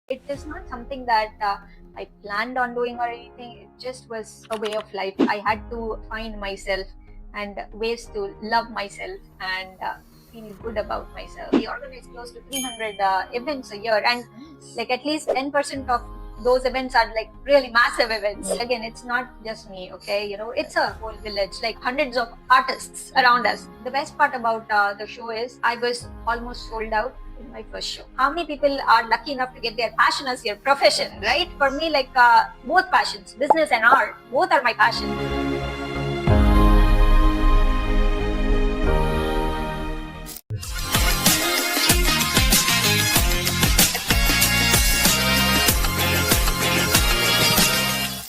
It is not something that I planned on doing or anything. It just was a way of life. I had to find myself and ways to love myself and feel good about myself. We organize close to 300 events a year, and like at least 10% of those events are like really massive events. Again, it's not just me, okay? It's a whole village, like hundreds of artists around us. The best part about the show is I was almost sold out in my first show. How many people are lucky enough to get their passion as their profession, right? For me, like both passions, business and art, both are my passion.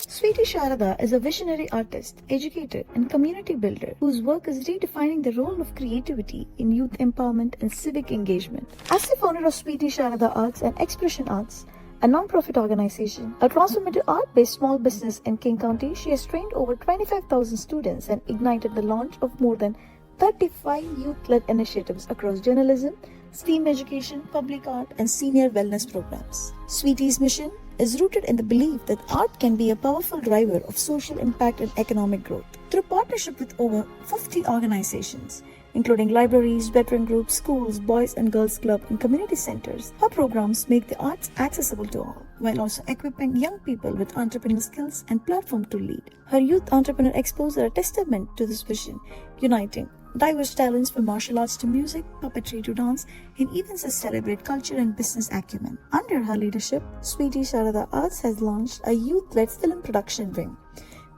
Sweetie Sharada is a visionary artist, educator, and community builder whose work is redefining the role of creativity in youth empowerment and civic engagement. As the founder of Sweetie Sharada Arts and Expression Arts, a non-profit organization, a transformative art-based small business in King County, she has trained over 25,000 students and ignited the launch of more than 35 youth-led initiatives across journalism, STEAM education, public art, and senior wellness programs. Sweetie's mission is rooted in the belief that art can be a powerful driver of social impact and economic growth. Through partnership with over 50 organizations, including libraries, veteran groups, schools, boys and girls club, and community centers, her programs make the arts accessible to all, while also equipping young people with entrepreneurial skills and platform to lead. Her Youth Entrepreneur Expos are a testament to this vision, uniting diverse talents from martial arts to music, puppetry to dance, and events that celebrate culture and business acumen. Under her leadership, Sweetie Sharada Arts has launched a youth-led film production wing,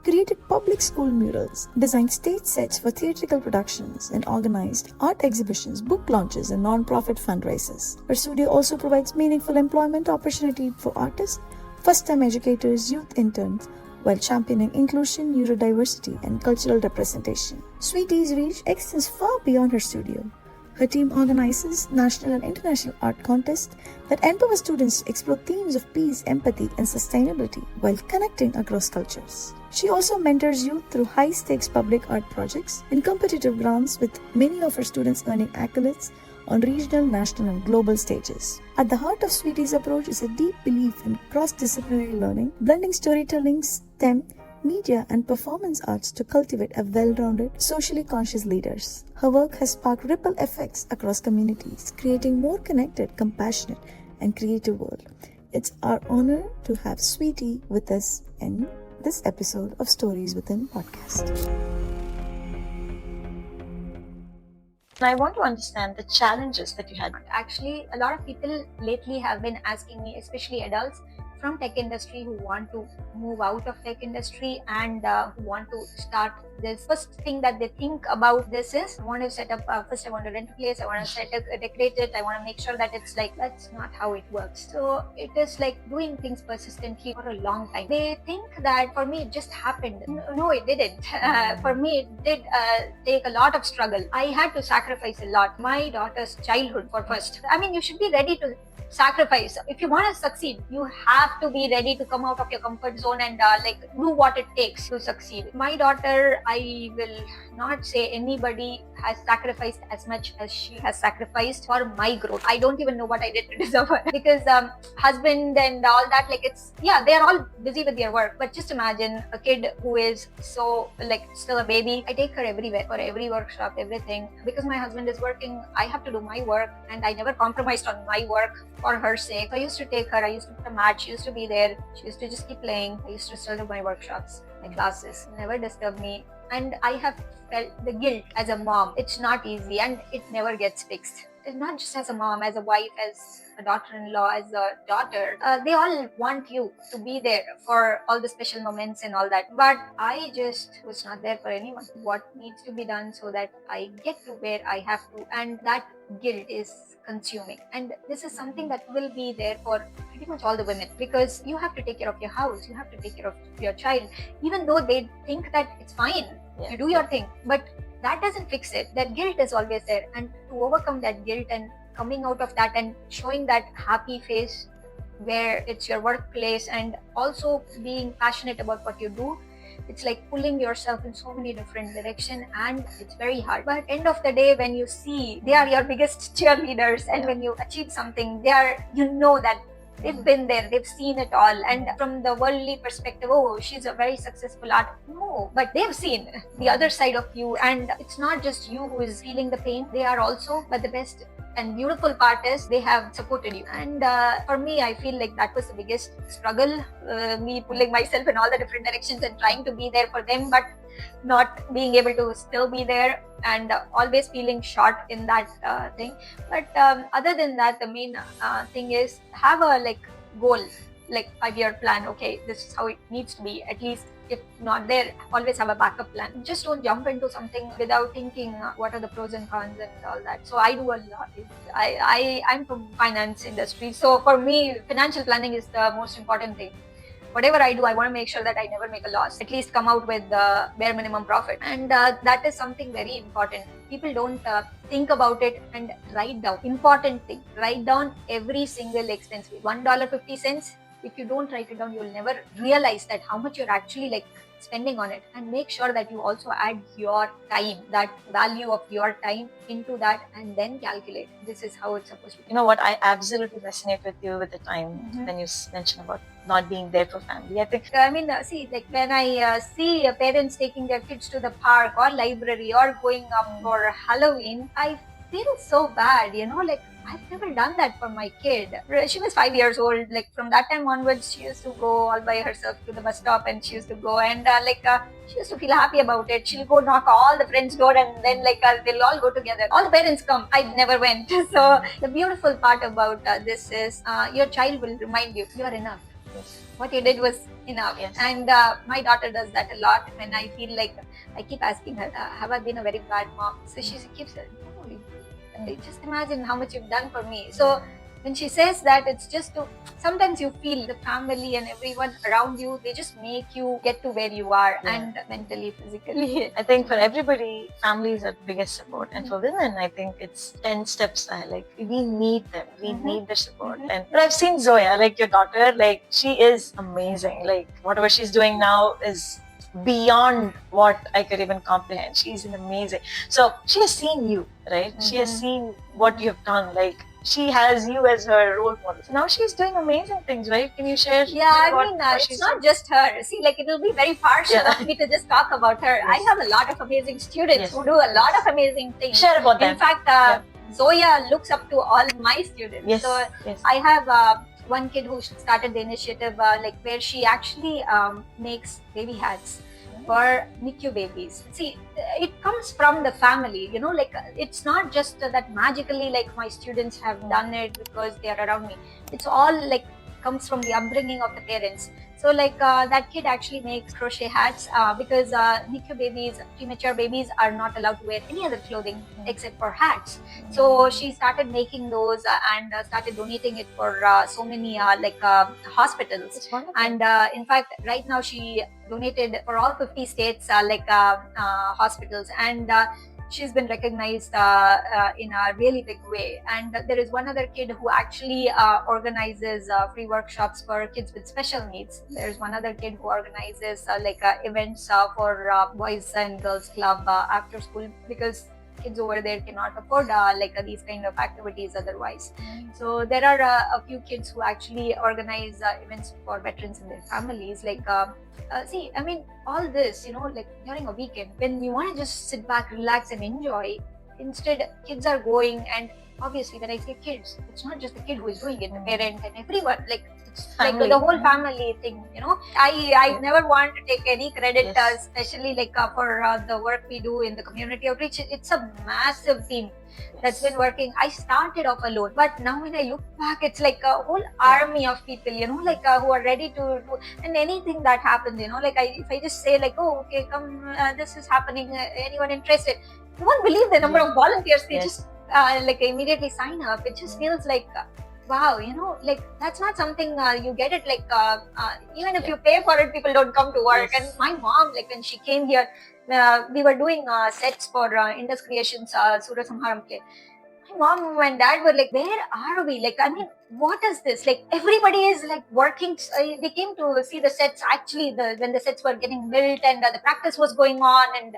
created public school murals, designed stage sets for theatrical productions, and organized art exhibitions, book launches, and non-profit fundraisers. Her studio also provides meaningful employment opportunity for artists, first-time educators, youth interns, while championing inclusion, neurodiversity, and cultural representation. Sweetie's reach extends far beyond her studio. Her team organizes national and international art contests that empower students to explore themes of peace, empathy, and sustainability while connecting across cultures. She also mentors youth through high-stakes public art projects and competitive grants, with many of her students earning accolades on regional, national, and global stages. At the heart of Sweetie's approach is a deep belief in cross-disciplinary learning, blending storytelling, STEM, media, and performance arts to cultivate a well-rounded, socially conscious leaders. Her work has sparked ripple effects across communities, creating more connected, compassionate, and creative world. It's our honor to have Sweetie with us in this episode of Stories Within podcast. I want to understand the challenges that you had. Actually, a lot of people lately have been asking me, especially adults from tech industry who want to move out of tech industry and who want to start this. First thing that they think about this is, I want to set up, first I want to rent a place, I want to decorate it, I want to make sure that it's like, that's not how it works. So it is like doing things persistently for a long time. They think that for me it just happened. No, it didn't. For me it did take a lot of struggle. I had to sacrifice a lot. My daughter's childhood for first. I mean, you should be ready to sacrifice. If you want to succeed, you have to be ready to come out of your comfort zone and do what it takes to succeed. My daughter, I will not say anybody has sacrificed as much as she has sacrificed for my growth. I don't even know what I did to deserve her, because husband and all that, like, it's, yeah, they're all busy with their work, but just imagine a kid who is so, like, still a baby. I take her everywhere, for every workshop, everything. Because my husband is working, I have to do my work, and I never compromised on my work for her sake. So I used to take her, I used to put a mat, she used to be there, she used to just keep playing. I used to still do my workshops, my classes, never disturb me. And I have felt the guilt as a mom. It's not easy and it never gets fixed. It's not just as a mom, as a wife, as a daughter-in-law, as a daughter. They all want you to be there for all the special moments and all that. But I just was not there for anyone. What needs to be done so that I get to where I have to, and that guilt is consuming. And this is something that will be there for pretty much all the women, because you have to take care of your house, you have to take care of your child, even though they think that it's fine, you do your thing, but that doesn't fix it. That guilt is always there, and to overcome that guilt and coming out of that and showing that happy face where it's your workplace, and also being passionate about what you do, it's like pulling yourself in so many different directions, and it's very hard. But end of the day, when you see they are your biggest cheerleaders, and when you achieve something, they are, you know that They've been there, they've seen it all. And from the worldly perspective, oh, she's a very successful artist. No, but they've seen the other side of you. And it's not just you who is feeling the pain, they are also. But the best and beautiful part is they have supported you. And for me, I feel like that was the biggest struggle, me pulling myself in all the different directions and trying to be there for them, but not being able to still be there, and always feeling short in that thing. But other than that, the main thing is have a goal, like 5-year plan. Okay, this is how it needs to be. At least if not there, always have a backup plan. Just don't jump into something without thinking what are the pros and cons and all that. So I do a lot. I'm from finance industry, so for me financial planning is the most important thing. Whatever I do, I want to make sure that I never make a loss, at least come out with the bare minimum profit. And that is something very important. People don't think about it and write down. Important thing, write down every single expense. $1.50. If you don't write it down, you'll never realize that how much you're actually spending on it. And make sure that you also add your time, that value of your time into that, and then calculate. This is how it's supposed to be. You know what? I absolutely resonate with you with the time when you mentioned about not being there for family. I think, see, when I see parents taking their kids to the park or library or going up for Halloween, I feel so bad, I've never done that for my kid. She was 5 years old. From that time onwards, she used to go all by herself to the bus stop, and she used to go and she used to feel happy about it. She'll go knock all the friends' door, and then they'll all go together. All the parents come. I never went. So the beautiful part about this is your child will remind you are enough. yes. What you did was enough. Yes. And my daughter does that a lot. When I feel like I keep asking her, have I been a very bad mom? So she keeps saying, no, just imagine how much you've done for me. So when she says that, it's just to, sometimes you feel the family and everyone around you, they just make you get to where you are, and mentally, physically. I think for everybody, family is the biggest support, and for women, I think it's 10 steps high. We need them. We need the support. And but I've seen Zoya, your daughter, she is amazing. Whatever she's doing now is beyond what I could even comprehend. She's amazing. So she has seen you, right? She has seen what you have done. She has you as her role model. So now she's doing amazing things, right? Can you share? Yeah, it's not just her. See, it will be very partial of me to just talk about her. Yes. I have a lot of amazing students who do a lot of amazing things. Share about them. In fact, Zoya looks up to all my students. Yes. So yes. I have one kid who started the initiative where she actually makes baby hats for NICU babies. See, it comes from the family, it's not just that magically my students have done it because they are around me. It's all comes from the upbringing of the parents. So that kid actually makes crochet hats because NICU babies, premature babies, are not allowed to wear any other clothing except for hats. So she started making those and started donating it for so many hospitals. It's wonderful. And in fact, right now she donated for all 50 states hospitals, and she's been recognized in a really big way. And there is one other kid who actually organizes free workshops for kids with special needs. There's one other kid who organizes events for boys and girls club after school, because kids over there cannot afford these kind of activities otherwise. So there are a few kids who actually organize events for veterans and their families. All this, during a weekend when you want to just sit back, relax and enjoy, instead kids are going. And obviously when I say kids, it's not just the kid who is doing it, the parent and everyone, it's Family. the whole family thing, I never want to take any credit, especially for the work we do in the community outreach. It's a massive team that's been working. I started off alone, but now when I look back, it's a whole army of people, who are ready to do. And anything that happens, if I just say oh, okay, come, this is happening, anyone interested, you won't believe the number of volunteers. They just immediately sign up. It just feels wow, that's not something you get it even if you pay for it, people don't come to work. And my mom, when she came here, we were doing sets for Indus Creations Sura Samharam play. My mom and dad were where are we? What is this? Everybody is working. They came to see the sets actually when the sets were getting built, and the practice was going on, and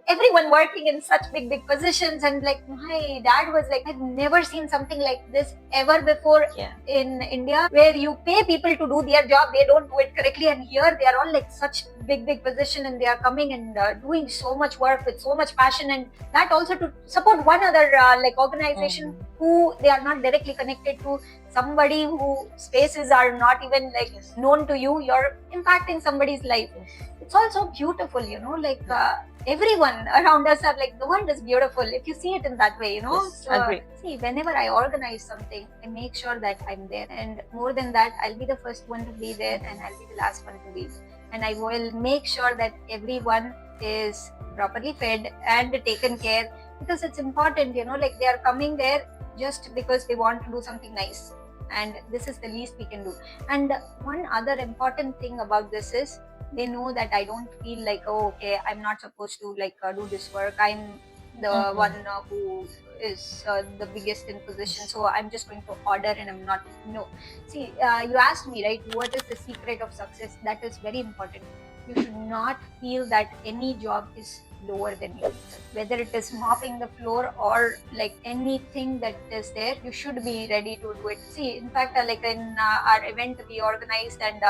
everyone working in such big positions, and like my dad was like, I've never seen something like this ever before in India, where you pay people to do their job, they don't do it correctly, and here they are all like such big position, and they are coming and doing so much work with so much passion, and that also to support one other like organization who they are not directly connected to, somebody who spaces are not even like known to you, you're impacting somebody's life. It's also beautiful, you know, like everyone around us are like, the world is beautiful if you see it in that way, you know. Yes, agree. See, whenever I organize something, I make sure that I'm there, and more than that, I'll be the first one to be there and I'll be the last one to leave, and I will make sure that everyone is properly fed and taken care, because it's important, you know, like they are coming there just because they want to do something nice, and this is the least we can do. And one other important thing about this is, they know that I don't feel like, oh, okay, I'm not supposed to like do this work, I'm the one who is the biggest in position, so I'm just going to order and I'm not. No, see, you asked me, right, what is the secret of success? That is very important. You should not feel that any job is lower than you, whether it is mopping the floor or like anything that is there, you should be ready to do it. See, in fact, like in our event we organized, and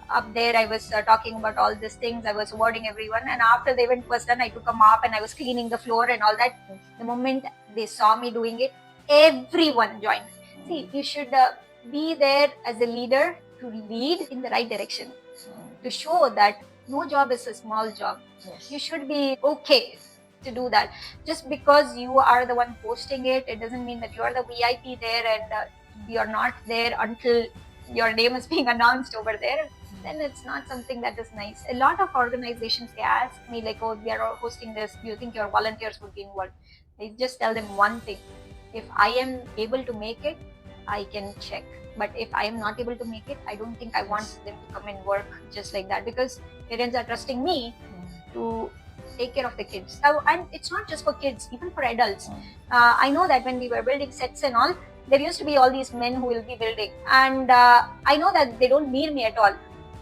up there I was talking about all these things, I was awarding everyone, and after the event was done, I took a mop and I was cleaning the floor and all that. The moment they saw me doing it, everyone joined. See, you should be there as a leader to lead in the right direction, to show that no job is a small job. You should be okay to do that. Just because you are the one posting it, it doesn't mean that you are the VIP there, and you're not there until your name is being announced over there. Then it's not something that is nice. A lot of organizations, they ask me like, oh, we are hosting this, do you think your volunteers would be involved? I just tell them one thing: if I am able to make it, I can check. But if I am not able to make it, I don't think I want them to come and work just like that, because parents are trusting me to take care of the kids. And it's not just for kids, even for adults. I know that when we were building sets and all, there used to be all these men who will be building, and I know that they don't need me at all.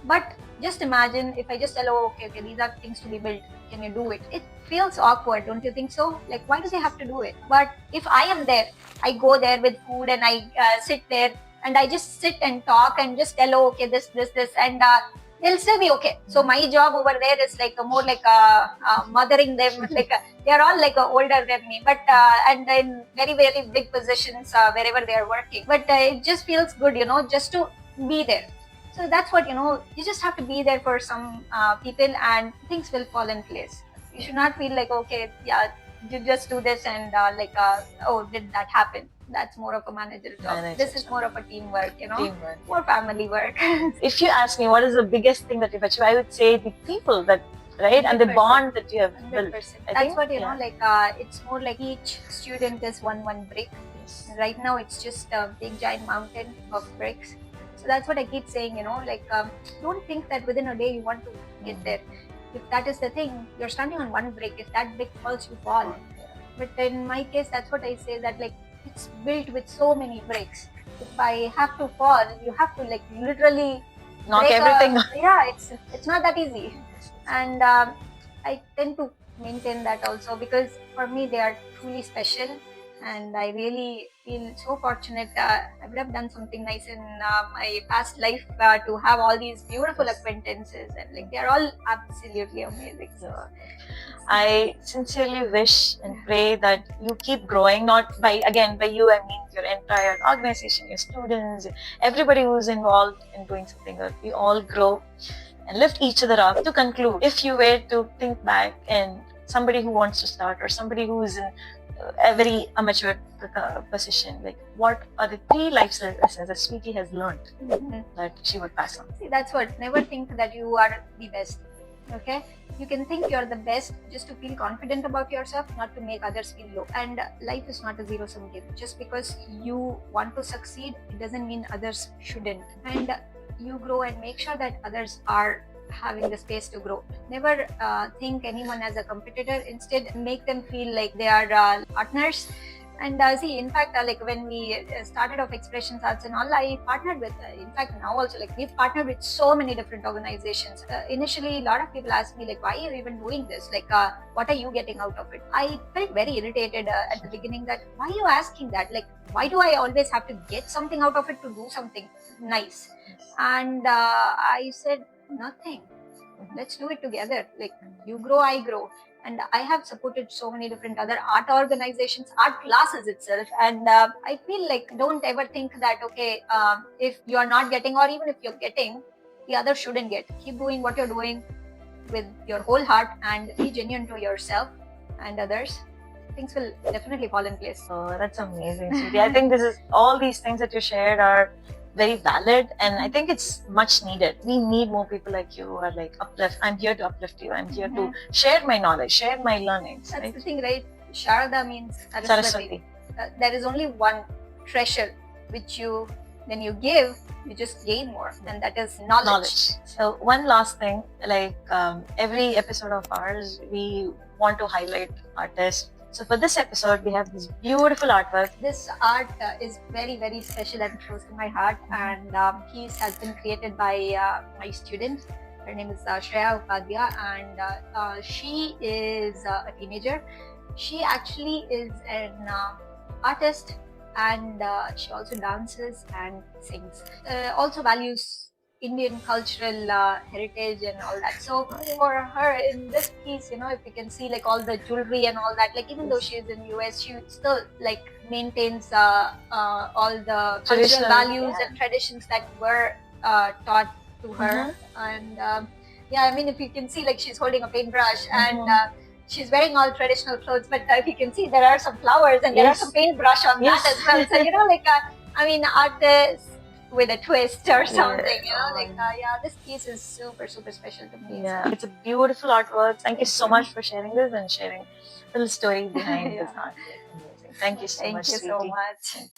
But just imagine if I just tell, oh, okay, these are things to be built, can you do it? It feels awkward, don't you think so? Like, why do they have to do it? But if I am there, I go there with food and I sit there and I just sit and talk and just tell, oh, okay, this, and they'll still be okay. So my job over there is like more like mothering them. Like they are all like older than me, but and in very big positions wherever they are working. But it just feels good, you know, just to be there. So that's what, you know, you just have to be there for some people, and things will fall in place. You should not feel like, okay, yeah, you just do this and oh, did that happen? That's more of a manager job. This is more of a teamwork, you know, Teamwork. more family work. If you ask me what is the biggest thing that you've achieved, I would say the people that, right, and the 100%. bond that you have built. 100%. I That's think, what, you know, like it's more like each student is one brick. Yes. Right now it's just a big giant mountain of bricks. So that's what I keep saying, you know, like don't think that within a day you want to get there. If that is the thing, you're standing on one brick. If that brick falls, you fall. But in my case, that's what I say, that like it's built with so many bricks. If I have to fall, you have to like literally Knock break everything. Yeah, it's not that easy. And I tend to maintain that also, because for me they are truly special, and I really feel so fortunate. I would have done something nice in my past life to have all these beautiful acquaintances, and like they are all absolutely amazing. So I sincerely wish and pray that you keep growing, not by you, I mean your entire organization, your students, everybody who's involved in doing something good. We all grow and lift each other up. To conclude, if you were to think back and somebody who wants to start, or somebody who is in a very amateur position, like what are the 3 life lessons that Sweetie has learned that she would pass on? see, that's what. Never think that you are the best. Okay, you can think you're the best just to feel confident about yourself, not to make others feel low. And life is not a zero-sum game. Just because you want to succeed, it doesn't mean others shouldn't. And you grow and make sure that others are having the space to grow. Never think anyone as a competitor. Instead, make them feel like they are partners, And see, in fact, like when we started off Expressions Arts and all, I partnered with, in fact, now also, like we've partnered with so many different organizations. Initially, a lot of people asked me, like, why are you even doing this? Like, what are you getting out of it? I felt very irritated at the beginning that, why are you asking that? Like, why do I always have to get something out of it to do something nice? And I said, nothing. Let's do it together. Like, you grow, I grow. And I have supported so many different other art organizations, art classes itself. And I feel like, don't ever think that, okay, if you're not getting, or even if you're getting, the other shouldn't get. Keep doing what you're doing with your whole heart and be genuine to yourself and others. Things will definitely fall in place. Oh, that's amazing, Sweetie. I think all these things that you shared are very valid, and I think it's much needed. We need more people like you who are like uplift. I'm here to uplift you. I'm here to share my knowledge, share my learnings. That's Right? the thing, right? Sharada means Saraswati. there is only one treasure which you, when you give, you just gain more, and that is knowledge. So one last thing, like every episode of ours, we want to highlight artists. So for this episode, we have this beautiful artwork. This art is very, very special and close to my heart, and piece has been created by my student. Her name is Shreya Upadhyaya, and she is a teenager. She actually is an artist, and she also dances and sings. Also values Indian cultural heritage and all that. So for her in this piece, if you can see like all the jewelry and all that, like even though she is in US, she still like maintains all the cultural values and traditions that were taught to her. And yeah, I mean, if you can see, like she's holding a paintbrush and she's wearing all traditional clothes, but if you can see, there are some flowers and there are some paintbrush on that as well. So like I mean, artists with a twist or something, yeah, this piece is super, super special to me. Yeah, it's a beautiful artwork. Thank you so much for sharing this and sharing a little story behind this art. Amazing. Thank you so much, Thank you so Sweetie. much.